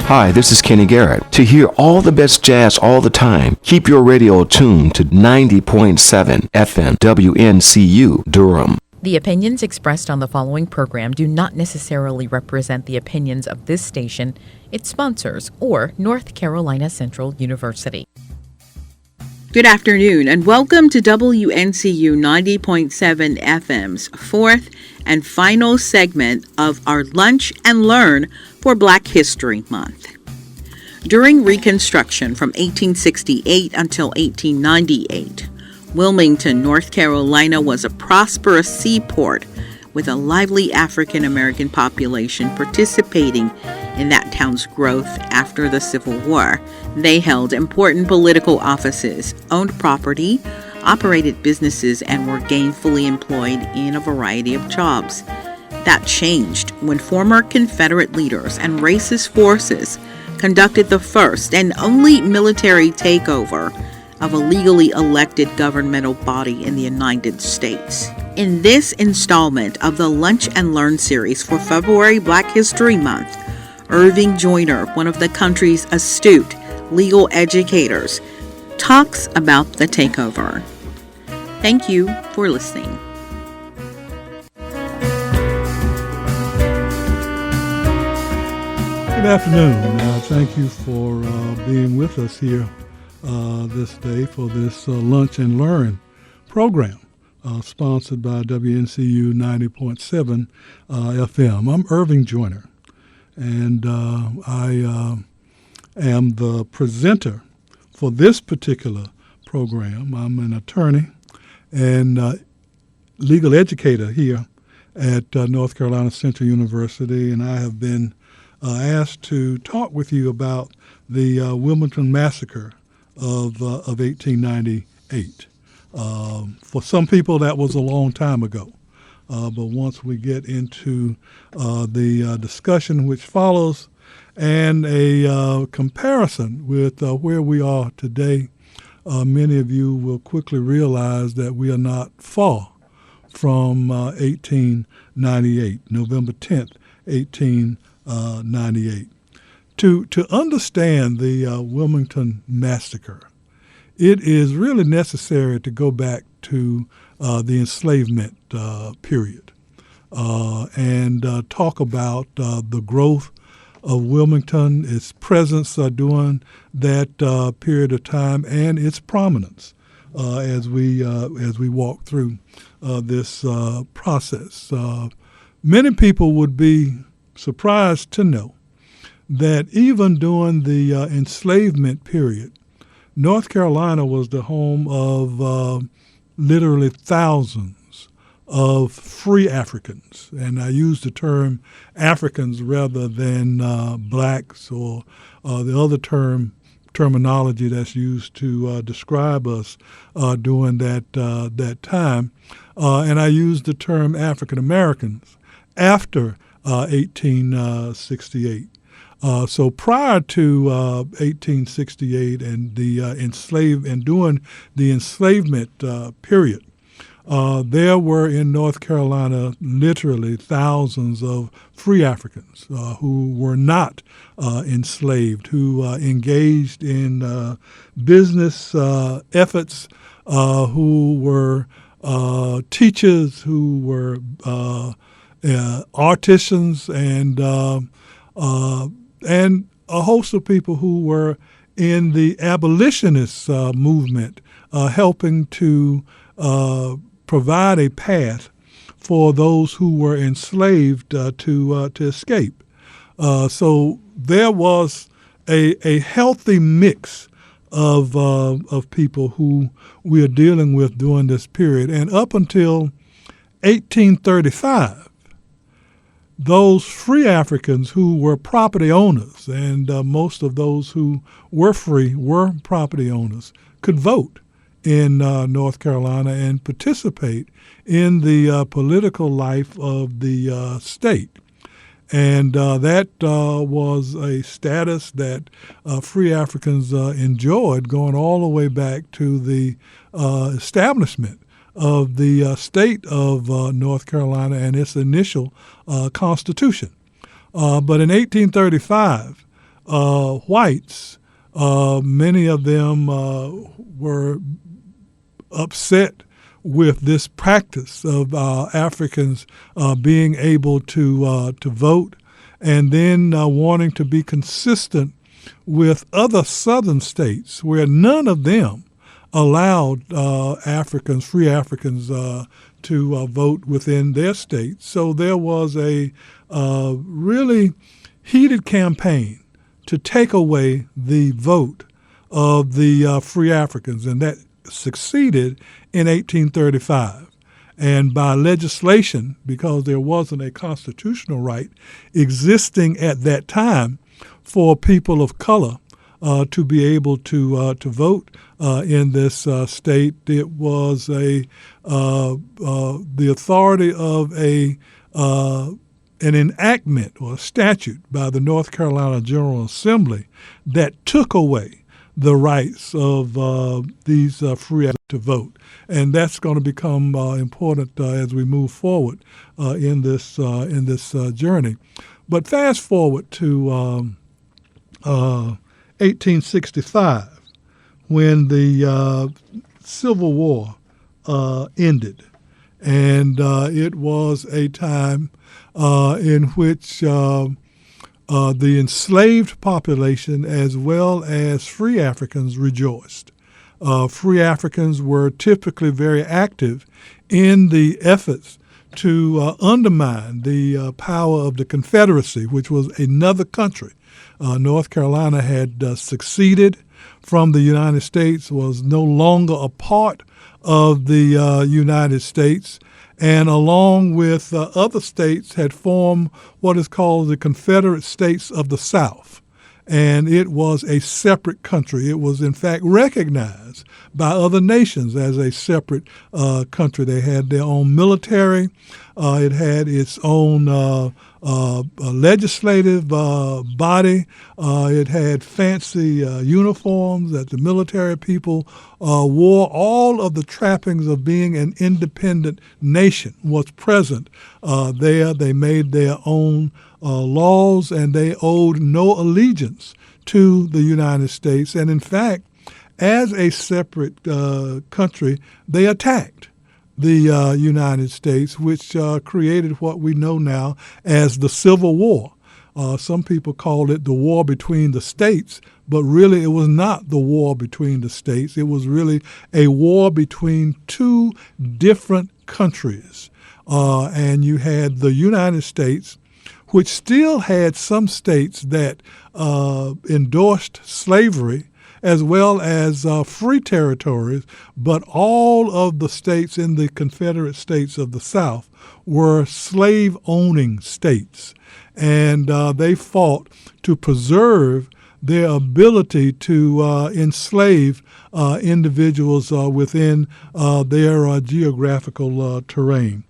Hi, this is Kenny Garrett. To hear all the best jazz all the time, keep your radio tuned to 90.7 FM WNCU Durham. The opinions expressed on the following program do not necessarily represent the opinions of this station, its sponsors, or North Carolina Central University. Good afternoon and welcome to WNCU 90.7 FM's fourth and final segment of our Lunch and Learn for Black History Month. During Reconstruction from 1868 until 1898, Wilmington, North Carolina was a prosperous seaport with a lively African American population participating in that town's growth after the Civil War. They held important political offices, owned property, operated businesses, and were gainfully employed in a variety of jobs. That changed when former Confederate leaders and racist forces conducted the first and only military takeover of a legally elected governmental body in the United States. In this installment of the Lunch and Learn series for February Black History Month, Irving Joyner, one of the country's astute legal educators, talks about the takeover. Thank you for listening. Good afternoon. Thank you for being with us here this day for this Lunch and Learn program sponsored by WNCU 90.7 FM. I'm Irving Joyner, and I am the presenter for this particular program. I'm an attorney and legal educator here at North Carolina Central University, and I have been asked to talk with you about the Wilmington Massacre of 1898. For some people, that was a long time ago. But once we get into the discussion which follows and a comparison with where we are today, many of you will quickly realize that we are not far from 1898, November 10th, 1898. To understand the Wilmington Massacre, it is really necessary to go back to the enslavement period and talk about the growth of Wilmington, its presence during that period of time, and its prominence as we walk through this process. Many people would be surprised to know that even during the enslavement period, North Carolina was the home of literally thousands of free Africans. And I use the term Africans rather than blacks or the other terminology that's used to describe us during that time. And I use the term African Americans after 1868. So prior to 1868 and the during the enslavement period, there were in North Carolina literally thousands of free Africans who were not enslaved, who engaged in business efforts, who were teachers, who were artisans, and a host of people who were in the abolitionist movement, helping to provide a path for those who were enslaved to escape. So there was a healthy mix of people who we are dealing with during this period. And up until 1835, those free Africans who were property owners, and most of those who were free were property owners, could vote in North Carolina and participate in the political life of the state. And that was a status that free Africans enjoyed going all the way back to the establishment of the state of North Carolina and its initial constitution. But in 1835, whites, many of them were upset with this practice of Africans being able to vote, and then wanting to be consistent with other southern states where none of them allowed free Africans to vote within their state. So there was a really heated campaign to take away the vote of the free Africans, and that succeeded in 1835. And by legislation, because there wasn't a constitutional right existing at that time for people of color to be able to vote in this state, it was the authority of an enactment or a statute by the North Carolina General Assembly that took away the rights of these free to vote. And that's going to become important as we move forward in this journey. But fast forward to 1865, when the Civil War ended. And it was a time in which the enslaved population as well as free Africans rejoiced. Free Africans were typically very active in the efforts to undermine the power of the Confederacy, which was another country. North Carolina had seceded from the United States, was no longer a part of the United States, and along with other states had formed what is called the Confederate States of the South. And it was a separate country. It was, in fact, recognized by other nations as a separate country. They had their own military. It had its own legislative body. It had fancy uniforms that the military people wore. All of the trappings of being an independent nation was present there. They made their own laws, and they owed no allegiance to the United States. And in fact, as a separate country, they attacked the United States, which created what we know now as the Civil War. Some people called it the war between the states, but really it was not the war between the states. It was really a war between two different countries. And you had the United States, which still had some states that endorsed slavery, as well as free territories, but all of the states in the Confederate States of the South were slave-owning states. And they fought to preserve their ability to enslave individuals within their geographical terrain.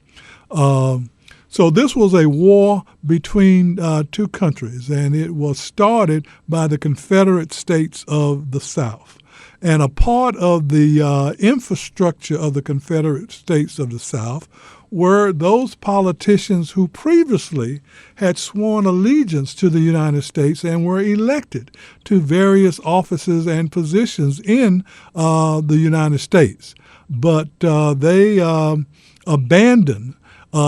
So this was a war between two countries, and it was started by the Confederate States of the South. And a part of the infrastructure of the Confederate States of the South were those politicians who previously had sworn allegiance to the United States and were elected to various offices and positions in the United States. But they abandoned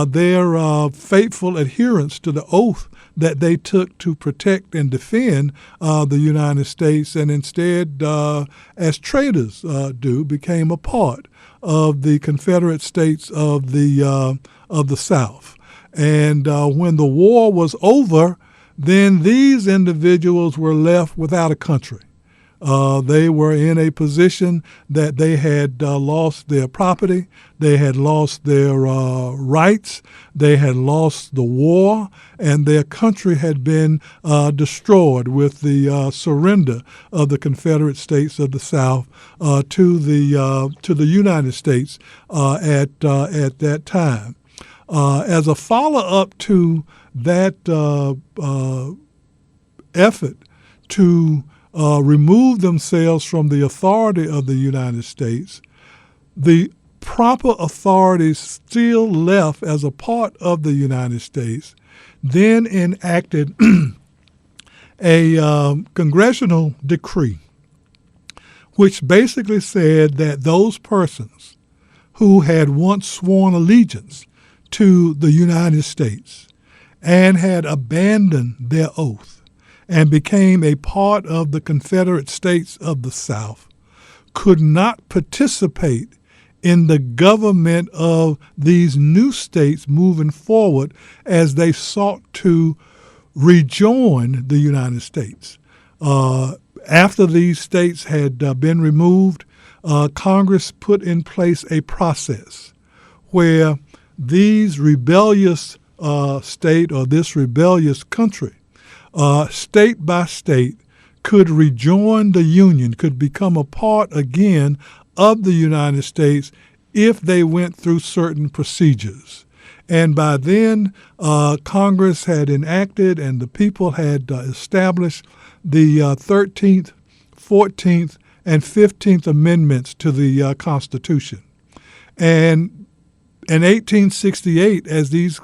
their faithful adherence to the oath that they took to protect and defend the United States, and instead, as traitors do, became a part of the Confederate States of the South. And when the war was over, then these individuals were left without a country. They were in a position that they had lost their property, they had lost their rights, they had lost the war, and their country had been destroyed with the surrender of the Confederate States of the South to the United States at that time. As a follow-up to that effort to remove themselves from the authority of the United States, the proper authorities still left as a part of the United States then enacted a congressional decree which basically said that those persons who had once sworn allegiance to the United States and had abandoned their oath and became a part of the Confederate States of the South could not participate in the government of these new states moving forward as they sought to rejoin the United States. After these states had been removed, Congress put in place a process where these rebellious state or this rebellious country, state by state, could rejoin the Union, could become a part again of the United States if they went through certain procedures. And by then, Congress had enacted and the people had established the 13th, 14th, and 15th Amendments to the Constitution. And in 1868, as these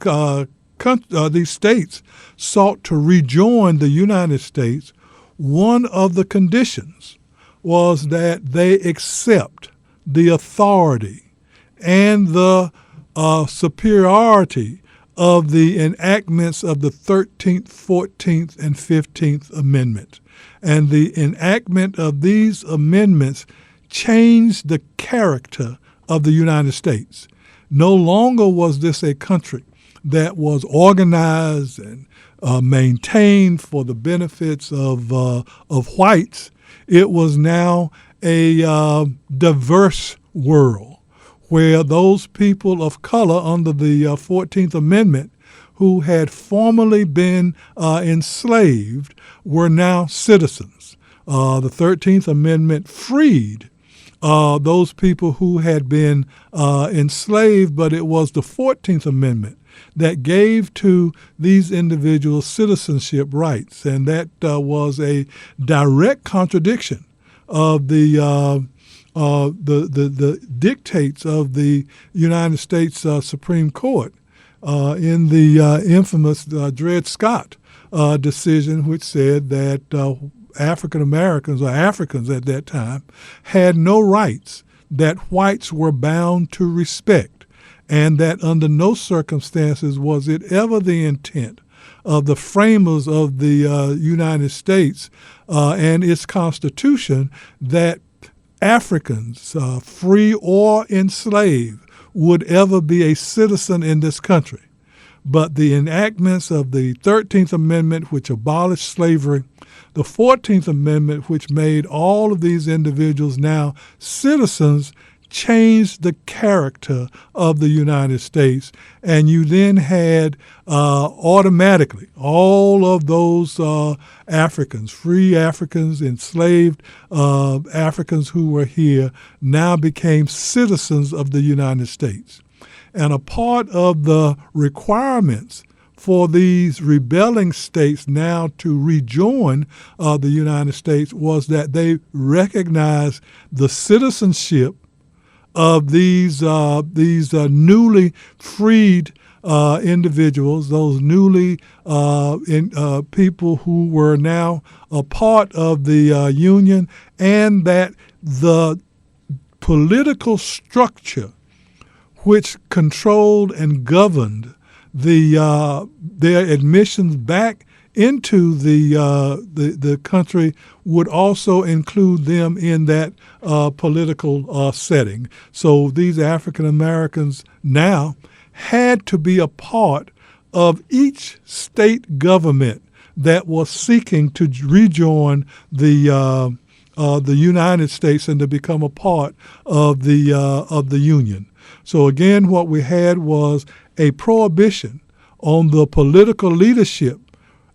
states sought to rejoin the United States, one of the conditions was that they accept the authority and the superiority of the enactments of the 13th, 14th, and 15th Amendment. And the enactment of these amendments changed the character of the United States. No longer was this a country that was organized and maintained for the benefits of whites. It was now a diverse world where those people of color under the 14th Amendment who had formerly been enslaved were now citizens. The 13th Amendment freed those people who had been enslaved, but it was the 14th Amendment that gave to these individuals citizenship rights, and that was a direct contradiction of the dictates of the United States Supreme Court in the infamous Dred Scott decision, which said that African Americans, or Africans at that time, had no rights that whites were bound to respect, and that under no circumstances was it ever the intent of the framers of the United States and its Constitution that Africans, free or enslaved, would ever be a citizen in this country. But the enactments of the 13th Amendment, which abolished slavery, the 14th Amendment, which made all of these individuals now citizens, changed the character of the United States. And you then had automatically all of those Africans, free Africans, enslaved Africans who were here, now became citizens of the United States. And a part of the requirements for these rebelling states now to rejoin the United States was that they recognize the citizenship of these newly freed individuals, those newly people who were now a part of the Union, and that the political structure which controlled and governed their admissions back into the country would also include them in that political setting. So these African Americans now had to be a part of each state government that was seeking to rejoin the United States and to become a part of the Union. So again, what we had was a prohibition on the political leadership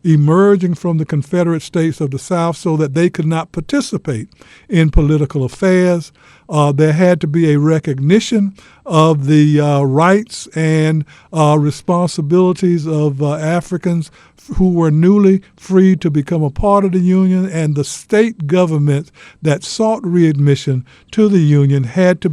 emerging from the Confederate States of the South so that they could not participate in political affairs. There had to be a recognition of the rights and responsibilities of Africans who were newly freed to become a part of the Union, and the state governments that sought readmission to the Union had to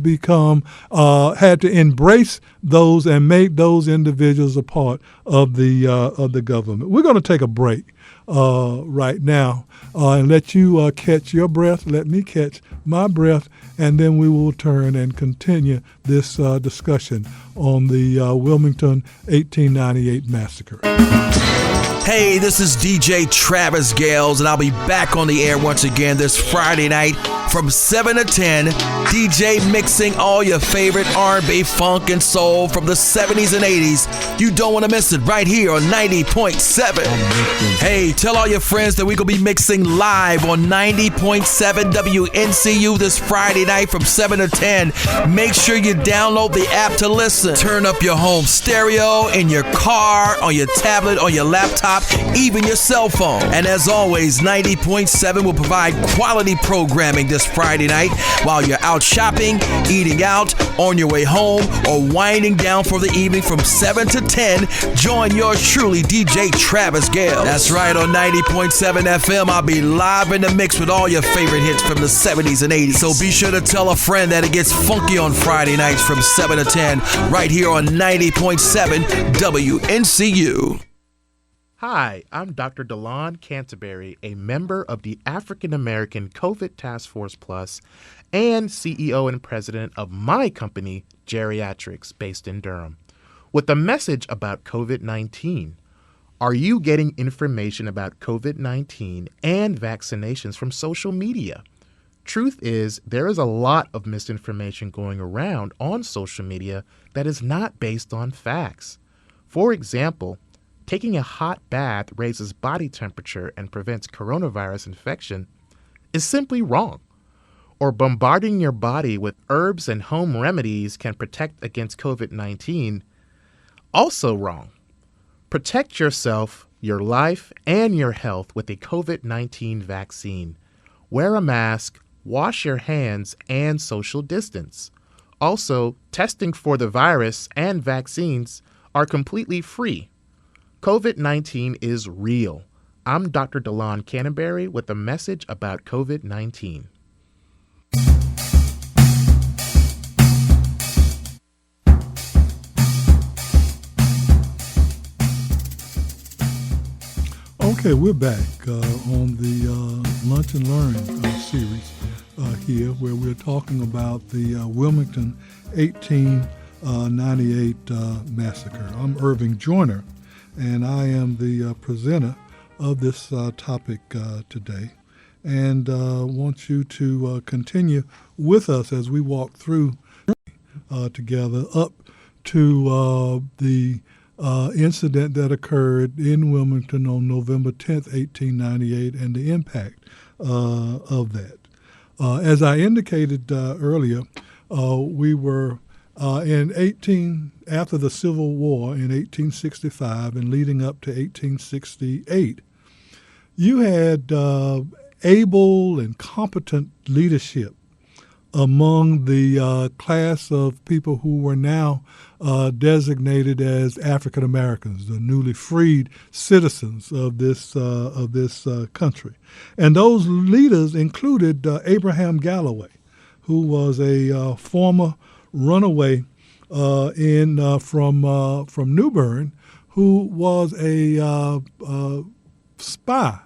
embrace those and make those individuals a part of the government. We're going to take a break. right now and let you catch your breath, let me catch my breath, and then we will turn and continue this discussion on the Wilmington 1898 massacre. Hey, this is DJ Travis Gales, and I'll be back on the air once again this Friday night from 7 to 10, DJ mixing all your favorite R&B, funk, and soul from the 70s and 80s. You don't want to miss it right here on 90.7. Hey, tell all your friends that we're going to be mixing live on 90.7 WNCU this Friday night from 7 to 10. Make sure you download the app to listen. Turn up your home stereo, in your car, on your tablet, on your laptop, even your cell phone. And as always, 90.7 will provide quality programming this Friday night while you're out shopping, eating out, on your way home, or winding down for the evening from 7 to 10. Join yours truly, DJ Travis Gale. That's right, on 90.7 FM, I'll be live in the mix with all your favorite hits from the 70s and 80s. So be sure to tell a friend that it gets funky on Friday nights from 7 to 10 right here on 90.7 WNCU. Hi, I'm Dr. Delon Canterbury, a member of the African American COVID Task Force Plus and CEO and president of my company, Geriatrics, based in Durham, with a message about COVID-19. Are you getting information about COVID-19 and vaccinations from social media? Truth is, there is a lot of misinformation going around on social media that is not based on facts. For example, taking a hot bath raises body temperature and prevents coronavirus infection is simply wrong. Or bombarding your body with herbs and home remedies can protect against COVID-19, also wrong. Protect yourself, your life, and your health with a COVID-19 vaccine. Wear a mask, wash your hands, and social distance. Also, testing for the virus and vaccines are completely free. COVID-19 is real. I'm Dr. Delon Canterbury with a message about COVID-19. Okay, we're back on the Lunch and Learn series here, where we're talking about the Wilmington 1898 massacre. I'm Irving Joyner, and I am the presenter of this topic today, and want you to continue with us as we walk through together up to the incident that occurred in Wilmington on November 10th, 1898, and the impact of that. As I indicated earlier, we were after the Civil War in 1865 and leading up to 1868, you had able and competent leadership among the class of people who were now designated as African Americans, the newly freed citizens of this country. And those leaders included Abraham Galloway, who was a former runaway from New Bern, who was a spy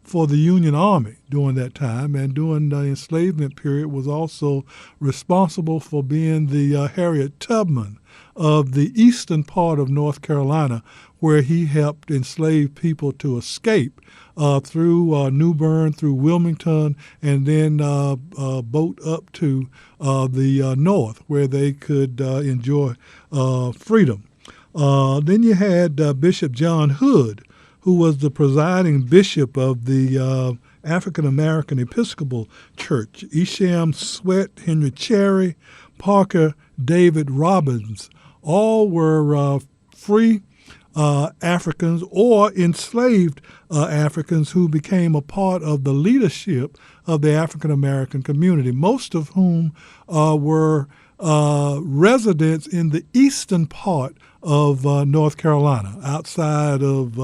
for the Union Army during that time, and during the enslavement period was also responsible for being the Harriet Tubman of the eastern part of North Carolina, where he helped enslaved people to escape through New Bern, through Wilmington, and then boat up to the north, where they could enjoy freedom. Then you had Bishop John Hood, who was the presiding bishop of the African American Episcopal Church. Isham Sweat, Henry Cherry, Parker, David Robbins, all were free Africans or enslaved Africans who became a part of the leadership of the African American community, most of whom were residents in the eastern part of North Carolina, outside of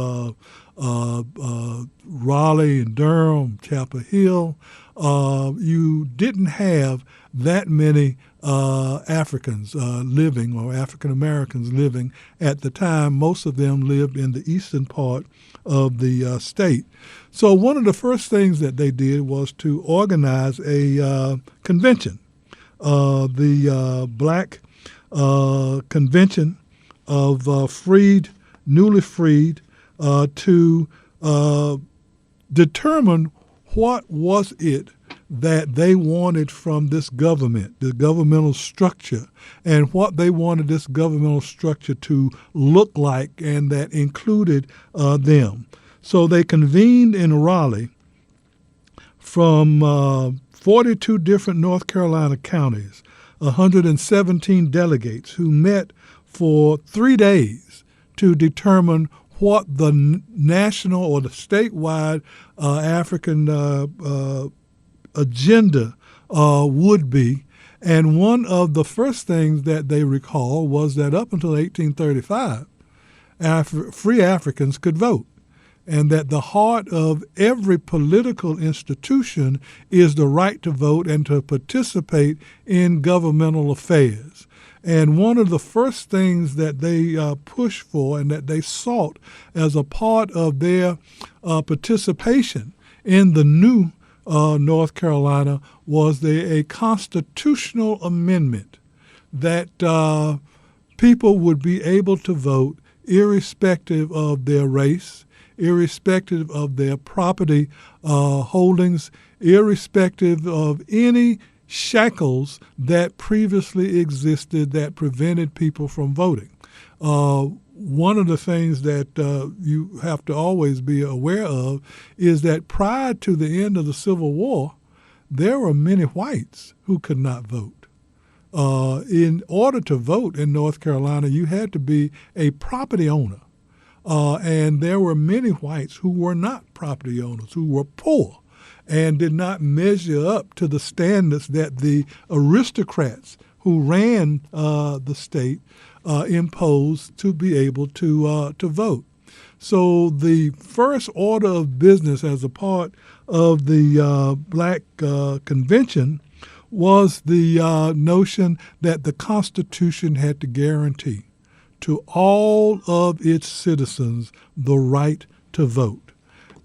Raleigh and Durham, Chapel Hill. You didn't have that many Africans living, or African Americans living at the time. Most of them lived in the eastern part of the state. So one of the first things that they did was to organize a convention, the Black Convention of newly freed, to determine what was it that they wanted from this government, the governmental structure, and what they wanted this governmental structure to look like, and that included them. So they convened in Raleigh from 42 different North Carolina counties, 117 delegates who met for 3 days to determine what the national or the statewide African agenda would be. And one of the first things that they recall was that up until 1835, free Africans could vote, and that the heart of every political institution is the right to vote and to participate in governmental affairs. And one of the first things that they pushed for and that they sought as a part of their participation in the new North Carolina was a constitutional amendment that people would be able to vote irrespective of their race, irrespective of their property holdings, irrespective of any shackles that previously existed that prevented people from voting. One of the things that you have to always be aware of is that prior to the end of the Civil War, there were many whites who could not vote. In order to vote in North Carolina, you had to be a property owner. And there were many whites who were not property owners, who were poor and did not measure up to the standards that the aristocrats who ran the state imposed to be able to vote. So the first order of business as a part of the Black Convention was the notion that the Constitution had to guarantee to all of its citizens the right to vote.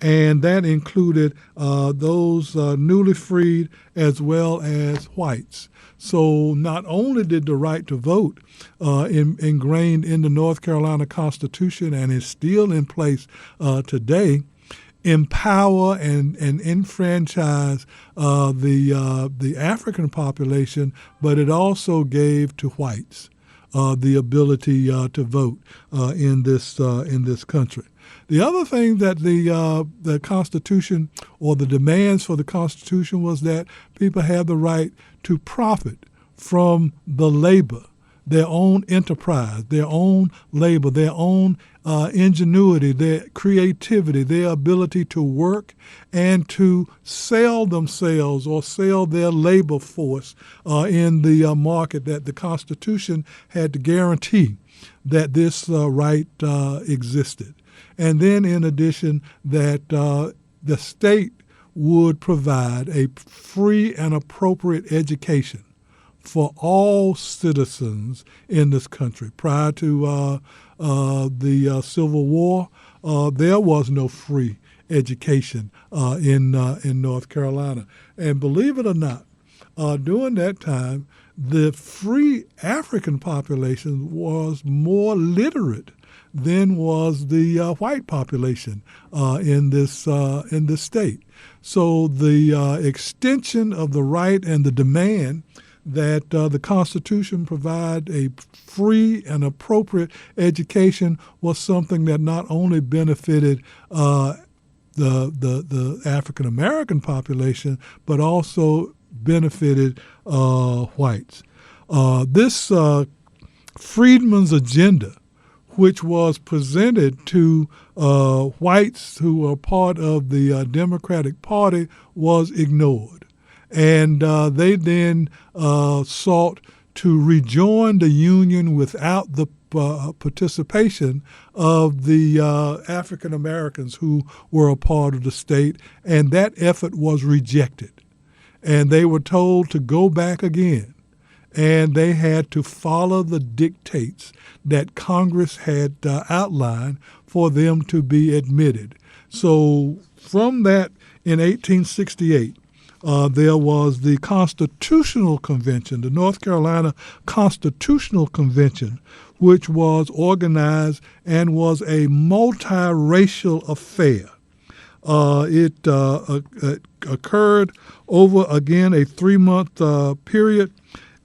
And that included those newly freed as well as whites. So not only did the right to vote ingrained in the North Carolina Constitution and is still in place today, empower and enfranchise the African population, but it also gave to whites the ability to vote in this country. The other thing that the Constitution, or the demands for the Constitution, was that people had the right to profit from the labor, their own enterprise, their own labor, their own ingenuity, their creativity, their ability to work and to sell themselves or sell their labor force in the market, that the Constitution had to guarantee that this right existed. And then in addition, that the state would provide a free and appropriate education for all citizens in this country. Prior to the Civil War, there was no free education in North Carolina. And believe it or not, during that time, the free African population was more literate than was the white population in this state. So the extension of the right and the demand that the Constitution provide a free and appropriate education was something that not only benefited the African American population, but also benefited whites. This Freedmen's agenda, which was presented to whites who were part of the Democratic Party, was ignored. And they then sought to rejoin the Union without the participation of the African Americans who were a part of the state, and that effort was rejected. And they were told to go back again and they had to follow the dictates that Congress had outlined for them to be admitted. So from that, in 1868, there was the Constitutional Convention, the North Carolina Constitutional Convention, which was organized and was a multiracial affair. It occurred over, again, a 3-month period,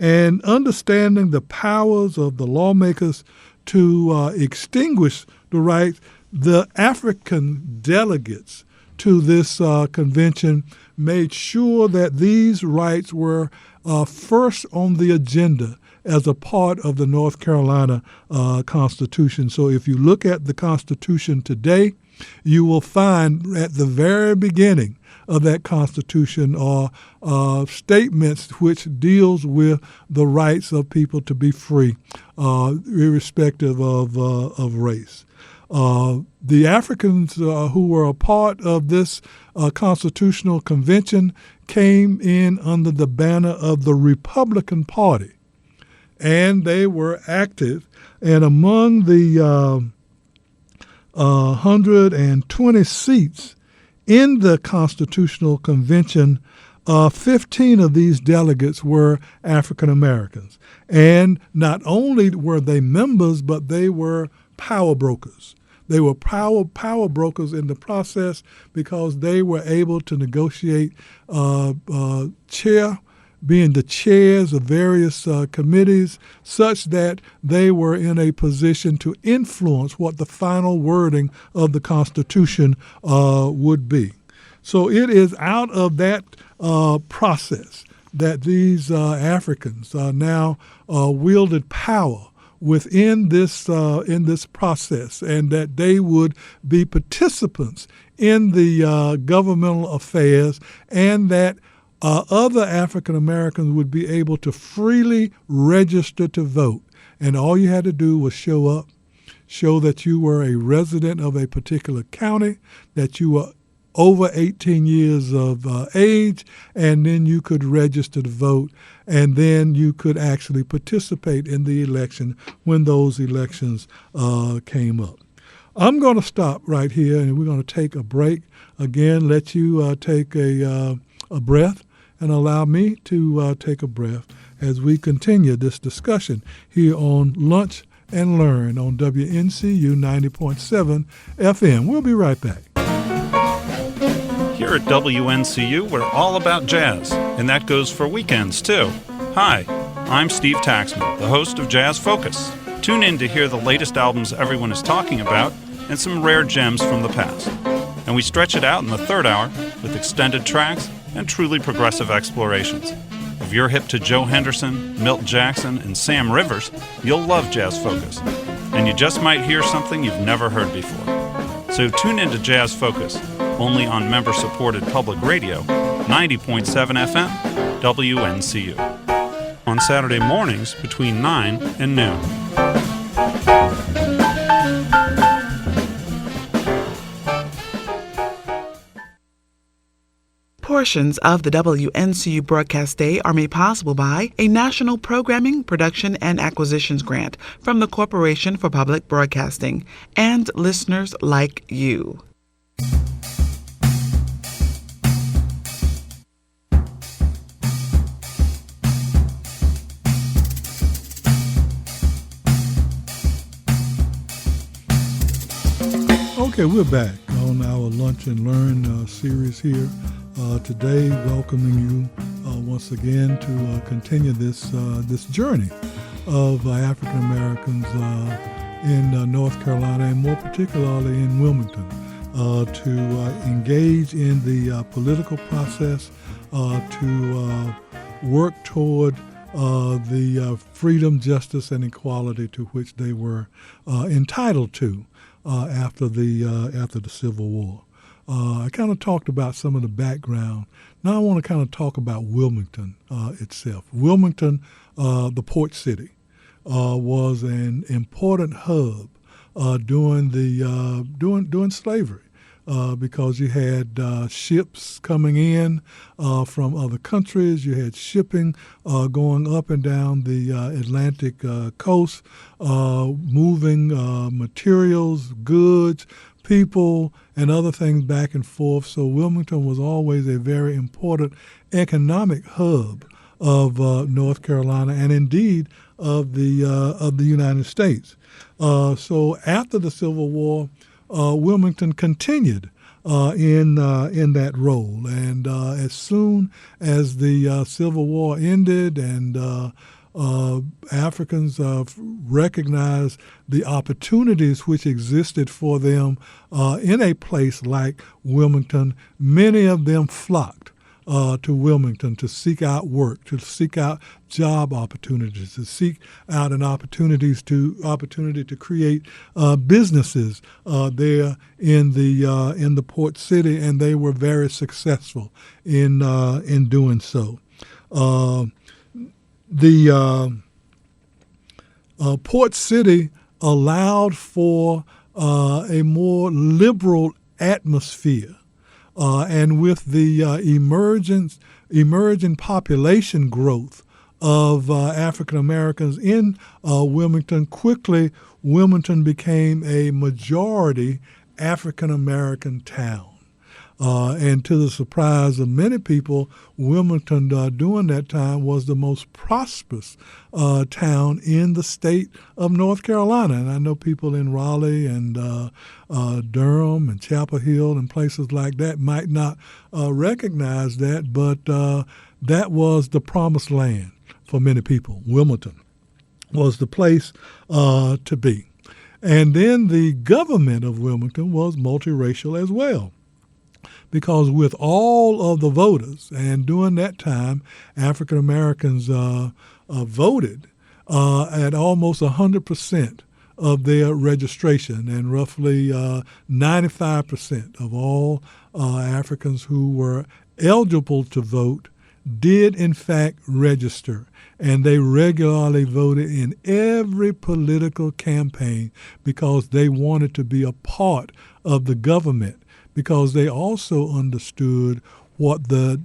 and understanding the powers of the lawmakers to extinguish the rights, the African delegates to this convention made sure that these rights were first on the agenda as a part of the North Carolina Constitution. So if you look at the Constitution today, you will find at the very beginning of that Constitution are statements which deals with the rights of people to be free, irrespective of race. The Africans who were a part of this Constitutional Convention came in under the banner of the Republican Party, and they were active. And among the 120 seats in the Constitutional Convention, 15 of these delegates were African Americans. And not only were they members, but they were power brokers. They were power brokers in the process because they were able to negotiate being the chairs of various committees, such that they were in a position to influence what the final wording of the Constitution would be. So it is out of that process that these Africans now wielded power within this process, and that they would be participants in the governmental affairs, and that other African Americans would be able to freely register to vote. And all you had to do was show up, show that you were a resident of a particular county, that you were over 18 years of age, and then you could register to vote, and then you could actually participate in the election when those elections came up. I'm going to stop right here, and we're going to take a break. Again, let you take a breath, and allow me to take a breath as we continue this discussion here on Lunch and Learn on WNCU 90.7 FM. We'll be right back. Here at WNCU, we're all about jazz, and that goes for weekends, too. Hi, I'm Steve Taxman, the host of Jazz Focus. Tune in to hear the latest albums everyone is talking about and some rare gems from the past. And we stretch it out in the third hour with extended tracks and truly progressive explorations. If you're hip to Joe Henderson, Milt Jackson, and Sam Rivers, you'll love Jazz Focus. And you just might hear something you've never heard before. So tune in to Jazz Focus, only on member-supported public radio, 90.7 FM, WNCU. On Saturday mornings between 9 and noon. Portions of the WNCU broadcast day are made possible by a National Programming, Production, and Acquisitions grant from the Corporation for Public Broadcasting and listeners like you. Okay, we're back on our Lunch and Learn series here. Today, welcoming you once again to continue this journey of African Americans in North Carolina, and more particularly in Wilmington, to engage in the political process, to work toward the freedom, justice, and equality to which they were entitled to after the Civil War. I kind of talked about some of the background. Now I want to kind of talk about Wilmington itself. Wilmington, the port city, was an important hub during slavery. because you had ships coming in from other countries. You had shipping going up and down the Atlantic coast, moving materials, goods, people, and other things back and forth. So Wilmington was always a very important economic hub of North Carolina and indeed of the United States. So after the Civil War, Wilmington continued in that role, and as soon as the Civil War ended and Africans recognized the opportunities which existed for them in a place like Wilmington, many of them flocked to Wilmington to seek out work, to seek out job opportunities, to seek out an opportunity to create businesses there in the port city, and they were very successful in doing so. The port city allowed for a more liberal atmosphere. And with the emerging population growth of African Americans in Wilmington, quickly Wilmington became a majority African American town. And to the surprise of many people, Wilmington during that time was the most prosperous town in the state of North Carolina. And I know people in Raleigh and Durham and Chapel Hill and places like that might not recognize that, but that was the promised land for many people. Wilmington was the place to be. And then the government of Wilmington was multiracial as well, because with all of the voters, and during that time, African Americans voted at almost 100% of their registration, and roughly 95% of all Africans who were eligible to vote did in fact register, and they regularly voted in every political campaign because they wanted to be a part of the government, because they also understood what the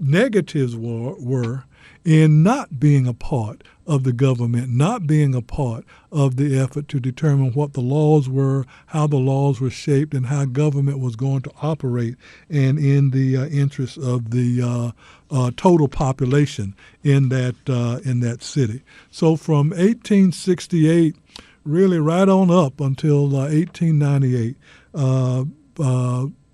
negatives were in not being a part of the government, not being a part of the effort to determine what the laws were, how the laws were shaped, and how government was going to operate, and in the interest of the total population in that city. So from 1868, really right on up until 1898,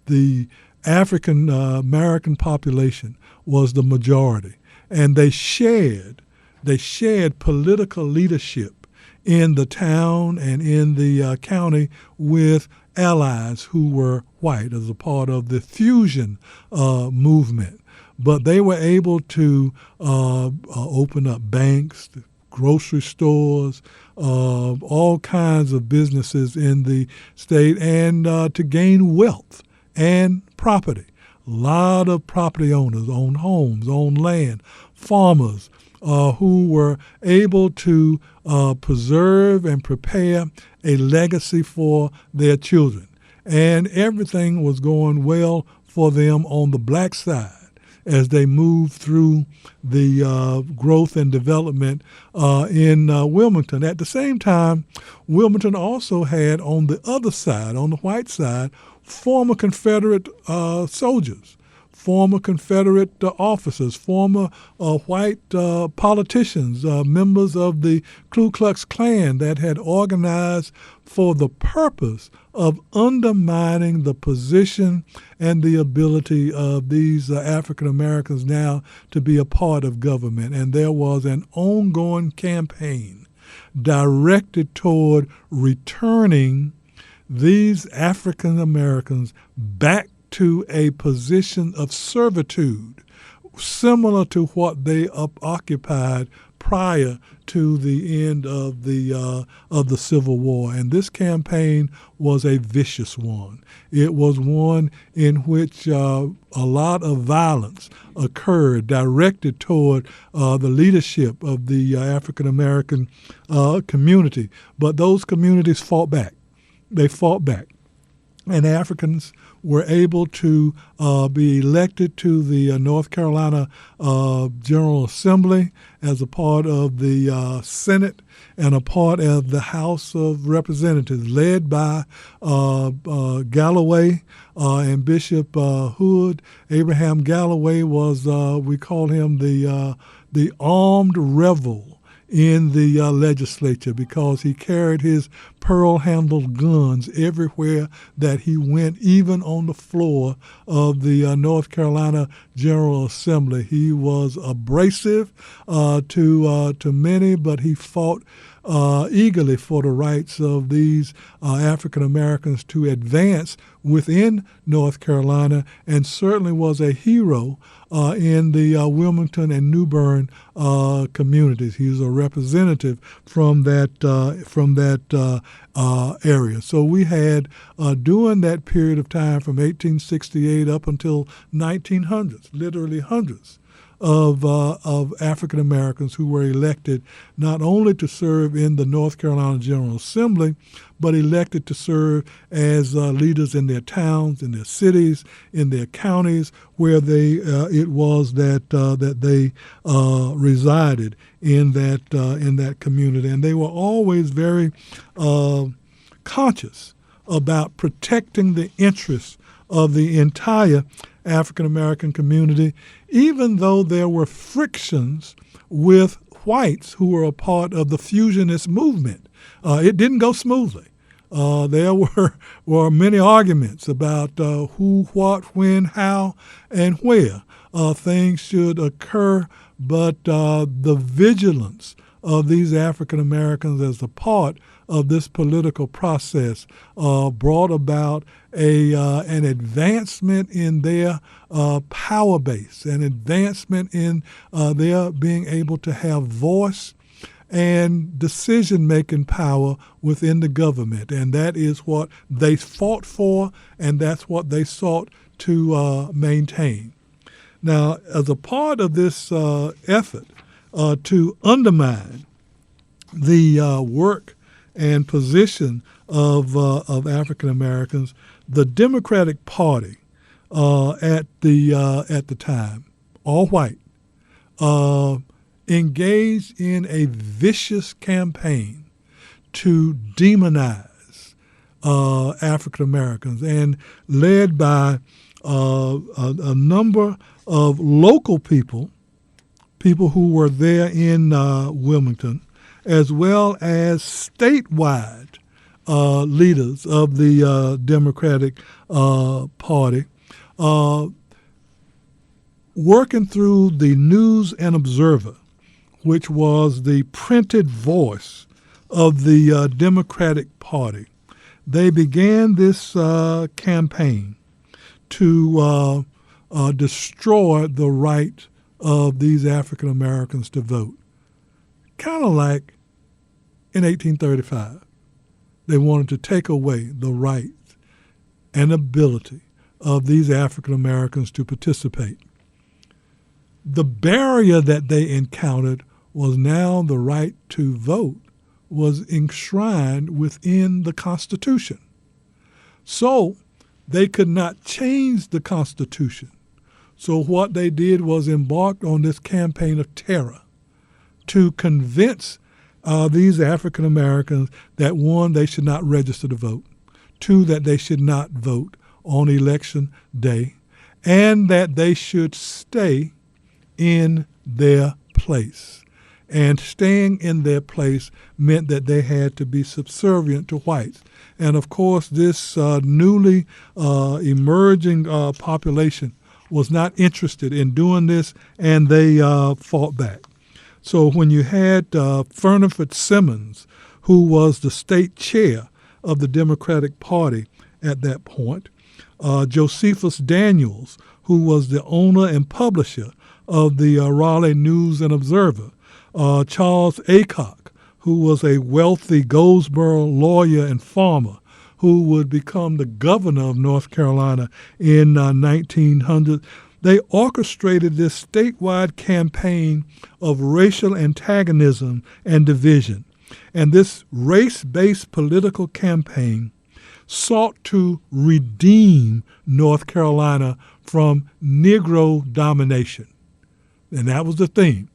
the African American population was the majority, and they shared political leadership in the town and in the county with allies who were white as a part of the fusion movement. But they were able to open up banks, grocery stores, all kinds of businesses in the state, and to gain wealth and property. A lot of property owners owned homes, owned land, farmers who were able to preserve and prepare a legacy for their children. And everything was going well for them on the black side as they moved through the growth and development in Wilmington. At the same time, Wilmington also had on the other side, on the white side, former Confederate soldiers, former Confederate officers, former white politicians, members of the Ku Klux Klan that had organized for the purpose of undermining the position and the ability of these African Americans now to be a part of government. And there was an ongoing campaign directed toward returning these African Americans back to a position of servitude, similar to what they occupied prior to the end of the Civil War. And this campaign was a vicious one. It was one in which a lot of violence occurred directed toward the leadership of the African American community. But those communities fought back. They fought back. and Africans were able to be elected to the North Carolina General Assembly as a part of the Senate and a part of the House of Representatives, led by Galloway and Bishop Hood. Abraham Galloway was, we call him the armed rebel in the legislature, because he carried his pearl-handled guns everywhere that he went, even on the floor of the North Carolina General Assembly. He was abrasive to many, but he fought eagerly for the rights of these African Americans to advance within North Carolina, and certainly was a hero in the Wilmington and New Bern communities. He was a representative from that area. So we had during that period of time from 1868 up until 1900s, literally hundreds of African Americans who were elected not only to serve in the North Carolina General Assembly, but elected to serve as leaders in their towns, in their cities, in their counties, where it was that they resided in that community, and they were always very conscious about protecting the interests of the entire African American community, even though there were frictions with whites who were a part of the fusionist movement. It didn't go smoothly. There were many arguments about who, what, when, how, and where things should occur, but the vigilance of these African Americans as a part of this political process brought about an advancement in their power base, an advancement in their being able to have voice and decision-making power within the government. And that is what they fought for, and that's what they sought to maintain. Now, as a part of this effort to undermine the work and position of African Americans, the Democratic Party at the time, all white, engaged in a vicious campaign to demonize African Americans, and led by a number of local people who were there in Wilmington, as well as statewide leaders of the Democratic Party, working through the News and Observer, which was the printed voice of the Democratic Party. They began this campaign to destroy the right of these African Americans to vote. Kind of like in 1835. They wanted to take away the rights and ability of these African Americans to participate. The barrier that they encountered was now the right to vote was enshrined within the Constitution. So they could not change the Constitution. So what they did was embark on this campaign of terror to convince these African Americans that, one, they should not register to vote, two, that they should not vote on election day, and that they should stay in their place. And staying in their place meant that they had to be subservient to whites. And of course, this newly emerging population was not interested in doing this, and they fought back. So when you had Furnifer Simmons, who was the state chair of the Democratic Party at that point, Josephus Daniels, who was the owner and publisher of the Raleigh News and Observer, Charles Aycock, who was a wealthy Goldsboro lawyer and farmer, who would become the governor of North Carolina in 1900. They orchestrated this statewide campaign of racial antagonism and division. And this race-based political campaign sought to redeem North Carolina from Negro domination. And that was the theme,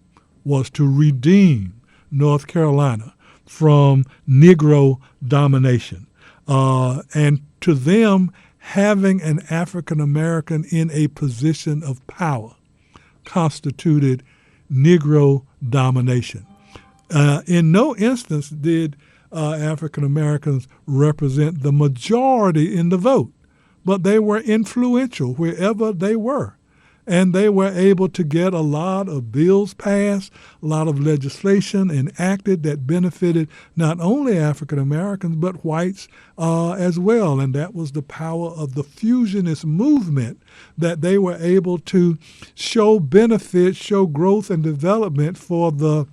was to redeem North Carolina from Negro domination. And to them, having an African American in a position of power constituted Negro domination. In no instance did African Americans represent the majority in the vote, but they were influential wherever they were. And they were able to get a lot of bills passed, a lot of legislation enacted that benefited not only African Americans, but whites as well. And that was the power of the fusionist movement, that they were able to show benefit, show growth and development for the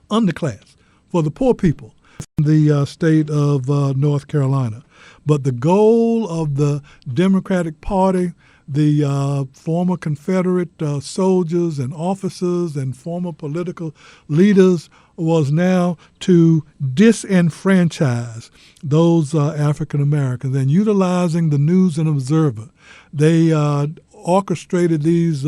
underclass, for the poor people in the state of North Carolina. But the goal of the Democratic Party, the former Confederate soldiers and officers and former political leaders, was now to disenfranchise those African Americans. And utilizing the News and Observer, they orchestrated these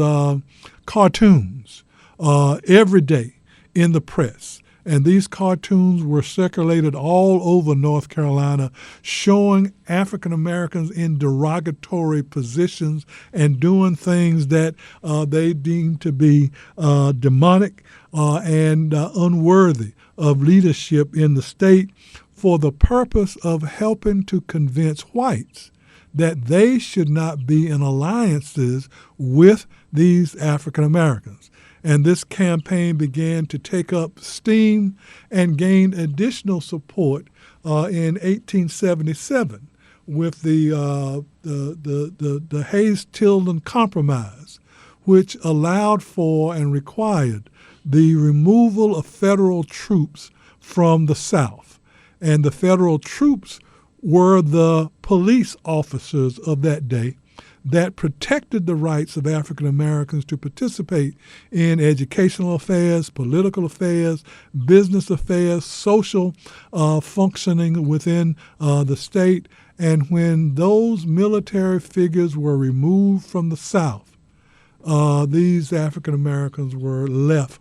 cartoons every day in the press. And these cartoons were circulated all over North Carolina, showing African Americans in derogatory positions and doing things that they deemed to be demonic and unworthy of leadership in the state, for the purpose of helping to convince whites that they should not be in alliances with these African Americans. And this campaign began to take up steam and gained additional support in 1877 with the Hayes-Tilden Compromise, which allowed for and required the removal of federal troops from the South. And the federal troops were the police officers of that day that protected the rights of African Americans to participate in educational affairs, political affairs, business affairs, social functioning within the state. And when those military figures were removed from the South, these African Americans were left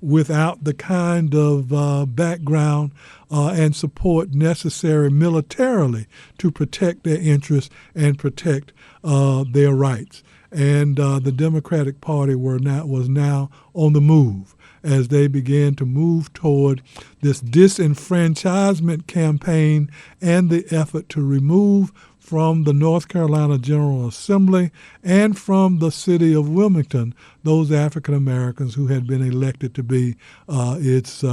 without the kind of background and support necessary militarily to protect their interests and protect their rights. And the Democratic Party was now on the move as they began to move toward this disenfranchisement campaign and the effort to remove from the North Carolina General Assembly and from the city of Wilmington those African Americans who had been elected to be its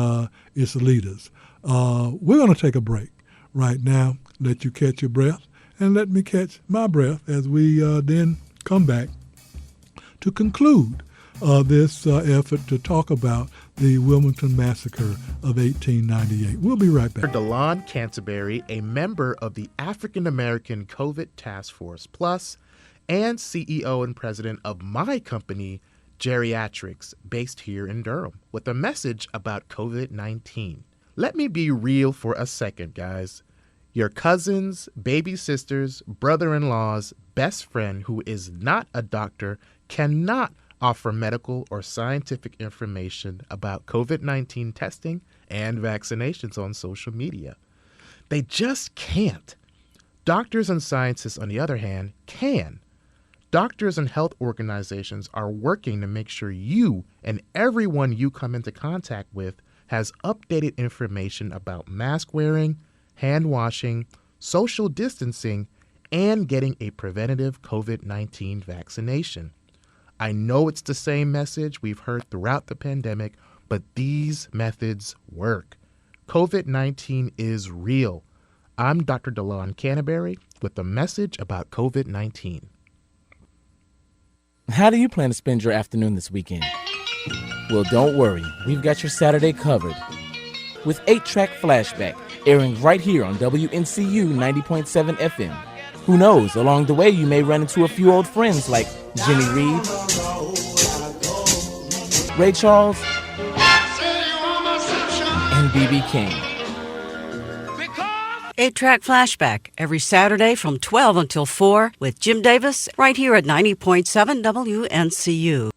leaders. We're going to take a break right now, let you catch your breath, and let me catch my breath as we then come back to conclude this effort to talk about the Wilmington Massacre of 1898. We'll be right back. DeLon Canterbury, a member of the African American COVID Task Force Plus and CEO and president of my company, Geriatrics, based here in Durham, with a message about COVID-19. Let me be real for a second, guys. Your cousins, baby sisters, brother-in-law's best friend who is not a doctor cannot offer medical or scientific information about COVID-19 testing and vaccinations on social media. They just can't. Doctors and scientists, on the other hand, can. Doctors and health organizations are working to make sure you and everyone you come into contact with has updated information about mask wearing, hand washing, social distancing, and getting a preventative COVID-19 vaccination. I know it's the same message we've heard throughout the pandemic, but these methods work. COVID-19 is real. I'm Dr. DeLon Canterbury with a message about COVID-19. How do you plan to spend your afternoon this weekend? Well, don't worry. We've got your Saturday covered with 8-track Flashback, airing right here on WNCU 90.7 FM. Who knows, along the way you may run into a few old friends like Jimmy Reed, Ray Charles, and B.B. King. 8-Track Flashback every Saturday from 12 until 4 with Jim Davis right here at 90.7 WNCU.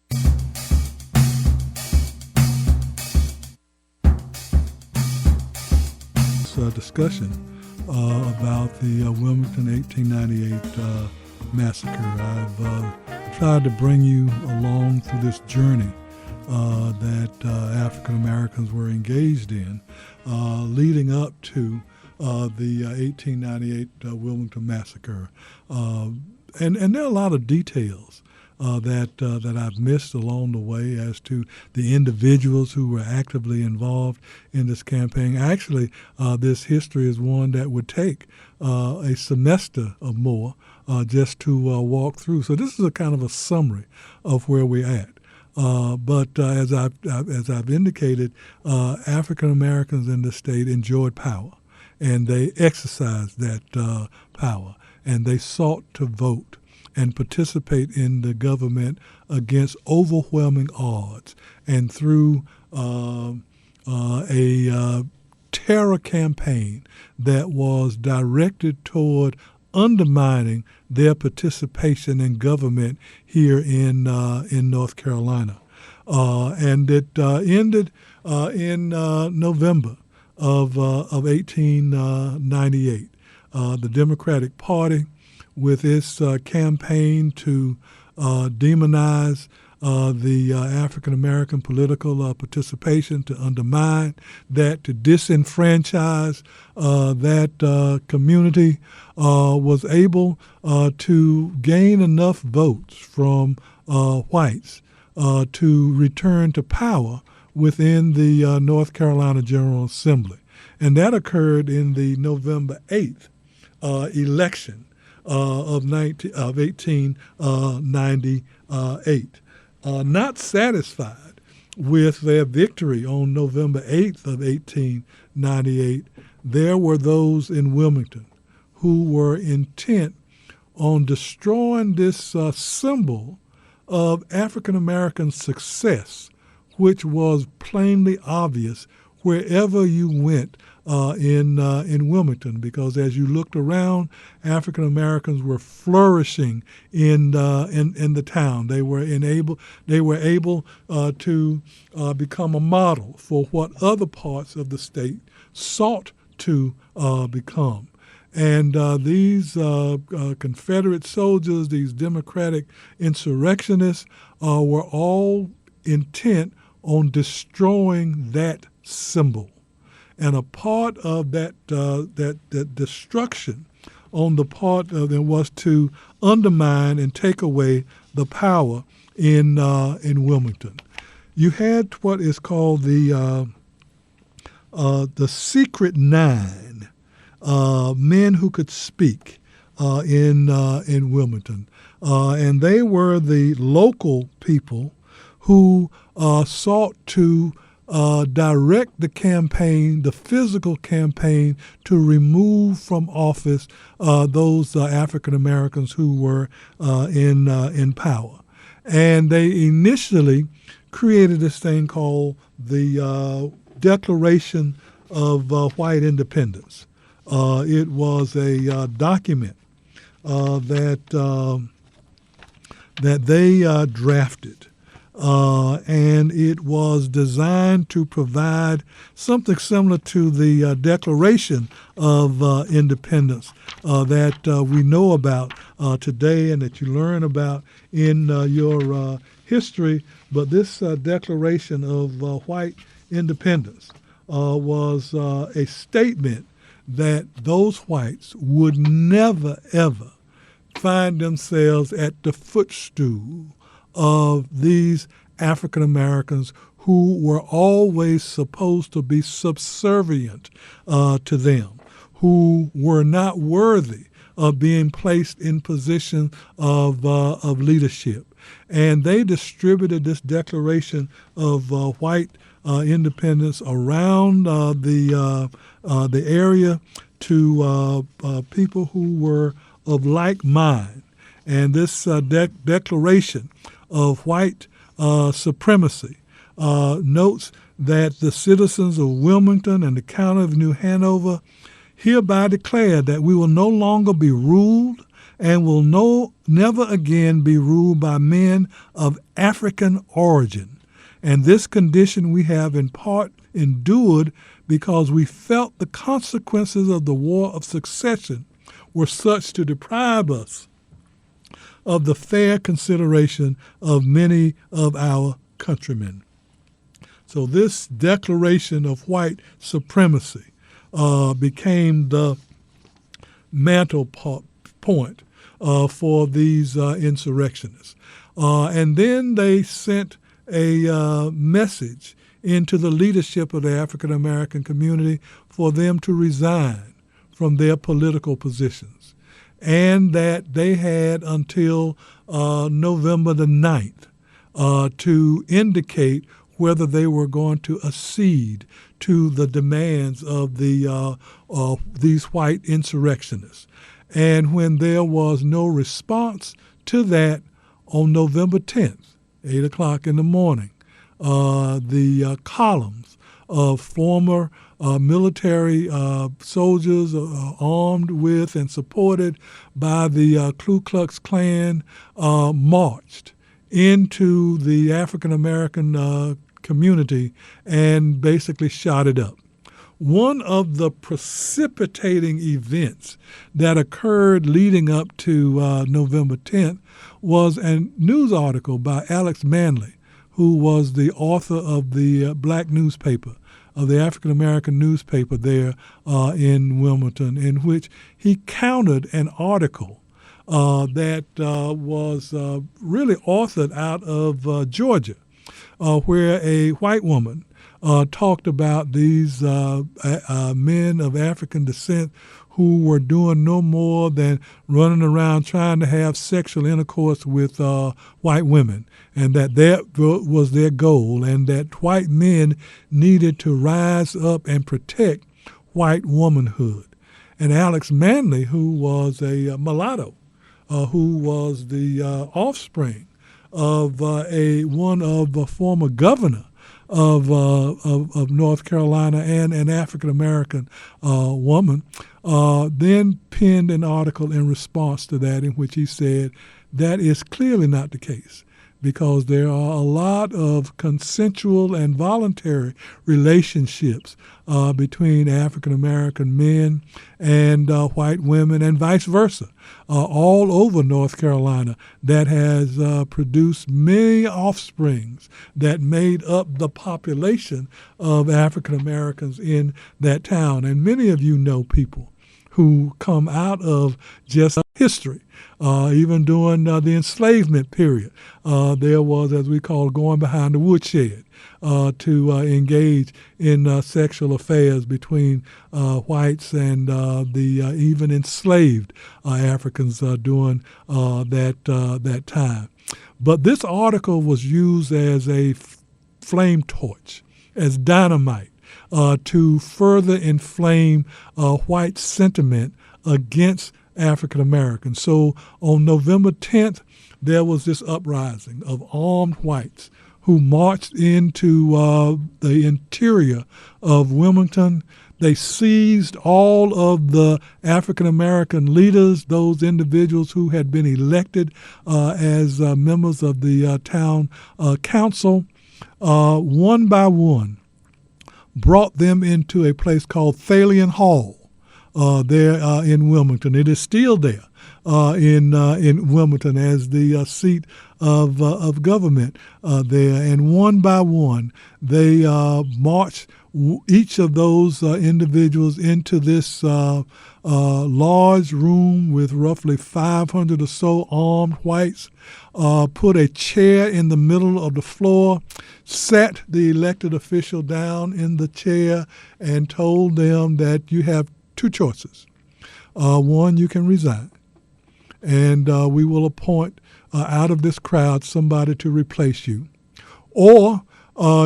Discussion about the Wilmington 1898 massacre. I've tried to bring you along through this journey that African Americans were engaged in leading up to the 1898 Wilmington Massacre. And there are a lot of details that I've missed along the way as to the individuals who were actively involved in this campaign. Actually, this history is one that would take a semester or more just to walk through. So this is a kind of a summary of where we're at. But as I've indicated, African Americans in the state enjoyed power, and they exercised that power, and they sought to vote and participate in the government against overwhelming odds, and through a terror campaign that was directed toward undermining their participation in government here in North Carolina. And it ended in November of 1898. The Democratic Party, with its campaign to demonize the African-American political participation, to undermine that, to disenfranchise that community, was able to gain enough votes from whites to return to power within the North Carolina General Assembly. And that occurred in the November 8th election of 1898. Not satisfied with their victory on November 8th of 1898, there were those in Wilmington who were intent on destroying this symbol of African American success, which was plainly obvious wherever you went in Wilmington, because as you looked around, African Americans were flourishing in the town. They were able to become a model for what other parts of the state sought to become. And these Confederate soldiers, these Democratic insurrectionists, were all intent on destroying that symbol. And a part of that destruction on the part of them was to undermine and take away the power in Wilmington. You had what is called the Secret Nine, men who could speak in Wilmington, and they were the local people who sought to direct the campaign, the physical campaign, to remove from office those African Americans who were in power. And they initially created this thing called the Declaration of White Independence. It was a document that they drafted. And it was designed to provide something similar to the Declaration of Independence that we know about today and that you learn about in your history. But this Declaration of White Independence was a statement that those whites would never, ever find themselves at the footstool of these African Americans who were always supposed to be subservient to them, who were not worthy of being placed in position of leadership. And they distributed this Declaration of White Independence around the area to people who were of like mind. And this Declaration of White Supremacy notes that the citizens of Wilmington and the county of New Hanover hereby declare that we will no longer be ruled and will never again be ruled by men of African origin. And this condition we have in part endured because we felt the consequences of the War of Succession were such to deprive us of the fair consideration of many of our countrymen. So this declaration of white supremacy became the mantle point for these insurrectionists. And then they sent a message into the leadership of the African American community for them to resign from their political positions, and that they had until November the 9th to indicate whether they were going to accede to the demands of these white insurrectionists. And when there was no response to that, on November 10th, 8 o'clock in the morning, the columns of former military soldiers armed with and supported by the Ku Klux Klan marched into the African American community and basically shot it up. One of the precipitating events that occurred leading up to November 10th was a news article by Alex Manley, who was the author of the black newspaper, of the African American newspaper there in Wilmington, in which he countered an article that was really authored out of Georgia, where a white woman talked about these men of African descent who were doing no more than running around trying to have sexual intercourse with white women, and that was their goal, and that white men needed to rise up and protect white womanhood. And Alex Manley, who was a mulatto, who was the offspring of one of the former governor of North Carolina and an African American woman, then penned an article in response to that in which he said that is clearly not the case, because there are a lot of consensual and voluntary relationships between African American men and white women, and vice versa, all over North Carolina, that has produced many offsprings that made up the population of African Americans in that town. And many of you know people who come out of just history. Even during the enslavement period, there was, as we call, going behind the woodshed to engage in sexual affairs between whites and the even enslaved Africans during that time. But this article was used as a flame torch, as dynamite, to further inflame white sentiment against African Americans. So on November 10th, there was this uprising of armed whites who marched into the interior of Wilmington. They seized all of the African American leaders, those individuals who had been elected as members of the town council, one by one, brought them into a place called Thalian Hall there in Wilmington. It is still there in Wilmington as the seat of government there. And one by one, they marched each of those individuals into this large room with roughly 500 or so armed whites, put a chair in the middle of the floor, sat the elected official down in the chair, and told them that you have two choices. One, you can resign, and we will appoint out of this crowd somebody to replace you. Or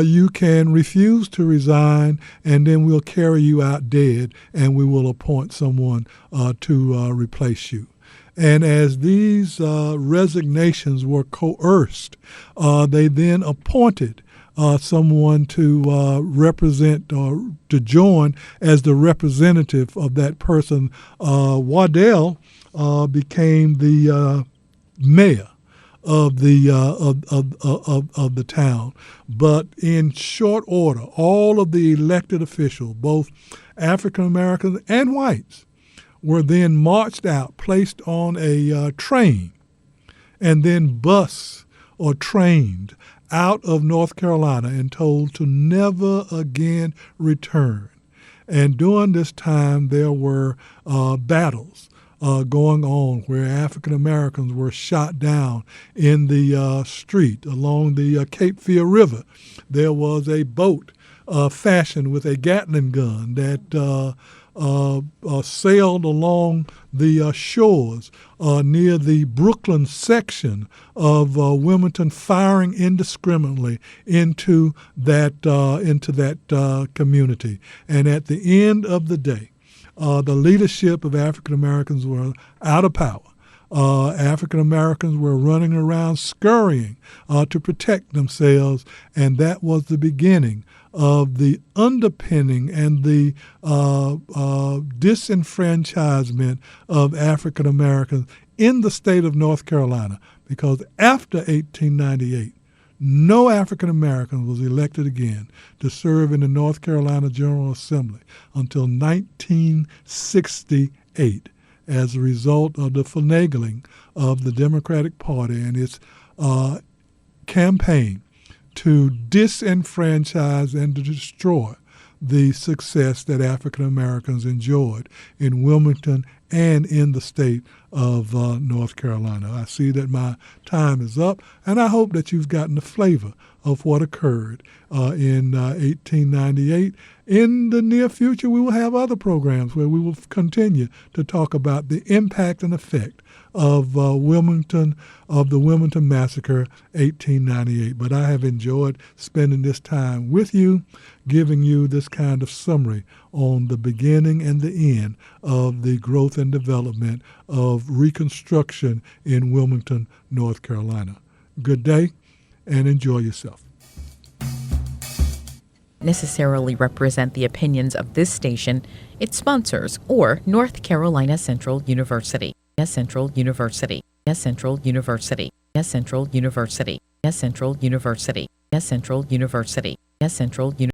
you can refuse to resign, and then we'll carry you out dead, and we will appoint someone to replace you. And as these resignations were coerced, they then appointed someone to represent or to join as the representative of that person. Waddell became the mayor of the of the town, but in short order, all of the elected officials, both African Americans and whites, were then marched out, placed on a train, and then bused or trained out of North Carolina and told to never again return. And during this time, there were battles going on where African Americans were shot down in the street along the Cape Fear River. There was a boat fashioned with a Gatling gun that sailed along the shores near the Brooklyn section of Wilmington, firing indiscriminately into that community. And at the end of the day, the leadership of African Americans were out of power. African Americans were running around scurrying to protect themselves, and that was the beginning of the underpinning and the disenfranchisement of African Americans in the state of North Carolina, because after 1898, no African American was elected again to serve in the North Carolina General Assembly until 1968 as a result of the finagling of the Democratic Party and its campaign to disenfranchise and to destroy the success that African Americans enjoyed in Wilmington and in the state of North Carolina. I see that my time is up, and I hope that you've gotten the flavor of what occurred in 1898. In the near future, we will have other programs where we will continue to talk about the impact and effect of the Wilmington Massacre, 1898. But I have enjoyed spending this time with you, giving you this kind of summary on the beginning and the end of the growth and development of Reconstruction in Wilmington, North Carolina. Good day, and enjoy yourself. Necessarily represent the opinions of this station, its sponsors, or North Carolina Central University. Central University. Central University. Central University. Central University. Central University. Central University.